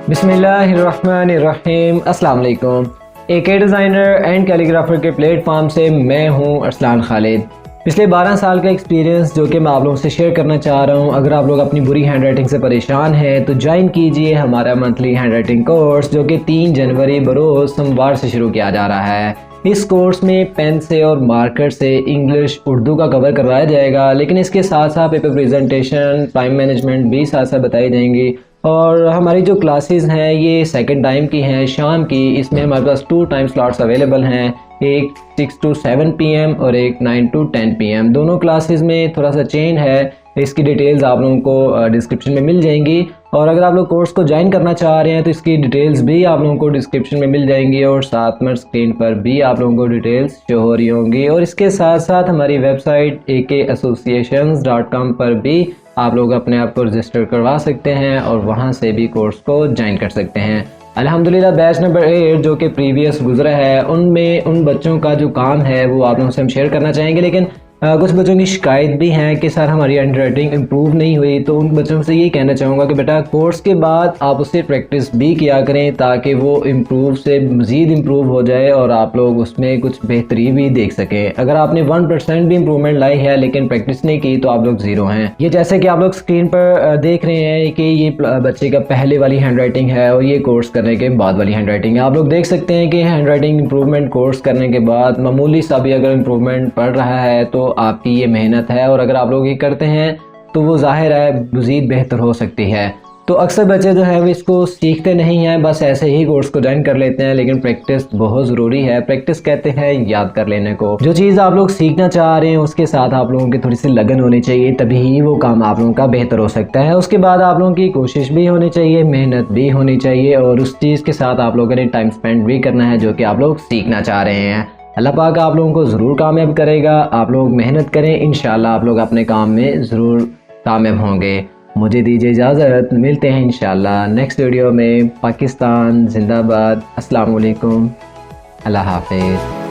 बिस्मिल्लाहिर्रहमानिर्रहीम। अस्सलाम वालेकुम। एक डिज़ाइनर एंड कैलीग्राफर के प्लेटफॉर्म से मैं हूं अरसलान खालिद। पिछले 12 साल का एक्सपीरियंस जो कि मैं आप लोगों से शेयर करना चाह रहा हूं। अगर आप लोग अपनी बुरी हैंड राइटिंग से परेशान हैं तो ज्वाइन कीजिए हमारा मंथली हैंड राइटिंग कोर्स जो कि 3 जनवरी बरोज़ सोमवार से शुरू किया जा रहा है। इस कोर्स में पेन से और मार्कर से इंग्लिश उर्दू का कवर करवाया जाएगा, लेकिन इसके साथ साथ पेपर प्रेजेंटेशन, टाइम मैनेजमेंट भी साथ साथ बताई जाएंगी। और हमारी जो क्लासेस हैं ये सेकंड टाइम की हैं, शाम की। इसमें हमारे पास 2 टाइम स्लॉट्स अवेलेबल हैं, एक 6 to 7 PM और एक 9 to 10 PM। दोनों क्लासेस में थोड़ा सा चेंज है, इसकी डिटेल्स आप लोगों को डिस्क्रिप्शन में मिल जाएंगी। और अगर आप लोग कोर्स को ज्वाइन करना चाह रहे हैं तो इसकी डिटेल्स भी आप लोगों को डिस्क्रिप्शन में मिल जाएंगी और साथ में स्क्रीन पर भी आप लोगों को डिटेल्स शो हो रही होंगी। और इसके साथ साथ हमारी वेबसाइट akassociations.com पर भी आप लोग अपने आप को रजिस्टर करवा सकते हैं और वहां से भी कोर्स को ज्वाइन कर सकते हैं। अल्हम्दुलिल्लाह बैच नंबर 8 जो कि प्रीवियस गुजरा है उनमें उन बच्चों का जो काम है वो आप लोगों से हम शेयर करना चाहेंगे। लेकिन कुछ बच्चों की शिकायत भी है कि सर हमारी हैंड राइटिंग इम्प्रूव नहीं हुई। तो उन बच्चों से ये कहना चाहूँगा कि बेटा कोर्स के बाद आप उससे प्रैक्टिस भी किया करें ताकि वो इम्प्रूव से मज़ीद इम्प्रूव हो जाए और आप लोग उसमें कुछ बेहतरी भी देख सकें। अगर आपने 1% भी इम्प्रूवमेंट लाई है लेकिन प्रैक्टिस नहीं की तो आप लोग ज़ीरो हैं। ये जैसे कि आप लोग स्क्रीन पर देख रहे हैं कि ये बच्चे का पहले वाली हैंड राइटिंग है और ये कोर्स करने के बाद वाली हैंड राइटिंग है। आप लोग देख सकते हैं कि हैंड राइटिंग इम्प्रूवमेंट कोर्स करने के बाद मामूली सा भी अगर इम्प्रूवमेंट पड़ रहा है तो आपकी ये मेहनत है, और अगर आप लोग ये करते हैं तो वो जाहिर है मज़ीद बेहतर हो सकती है। तो अक्सर बच्चे जो है वो इसको सीखते नहीं हैं, बस ऐसे ही कोर्स को ज्वाइन कर लेते हैं। लेकिन प्रैक्टिस बहुत ज़रूरी है। प्रैक्टिस कहते हैं याद कर लेने को। जो चीज़ आप लोग सीखना चाह रहे हैं उसके साथ आप लोगों की थोड़ी सी लगन होनी चाहिए, तभी ही वो काम आप लोगों का बेहतर हो सकता है। उसके बाद आप लोगों की कोशिश भी होनी चाहिए, मेहनत भी होनी चाहिए और उस चीज़ के साथ आप लोगों ने टाइम स्पेंड भी करना है जो कि आप लोग सीखना चाह रहे हैं। अल्लाह पाक आप लोगों को ज़रूर कामयाब करेगा। आप लोग मेहनत करें, इंशाल्लाह आप लोग अपने काम में ज़रूर कामयाब होंगे। मुझे दीजिए इजाज़त, मिलते हैं इंशाल्लाह नेक्स्ट वीडियो में। पाकिस्तान जिंदाबाद। अस्सलाम वालेकुम, अल्लाह हाफ़िज़।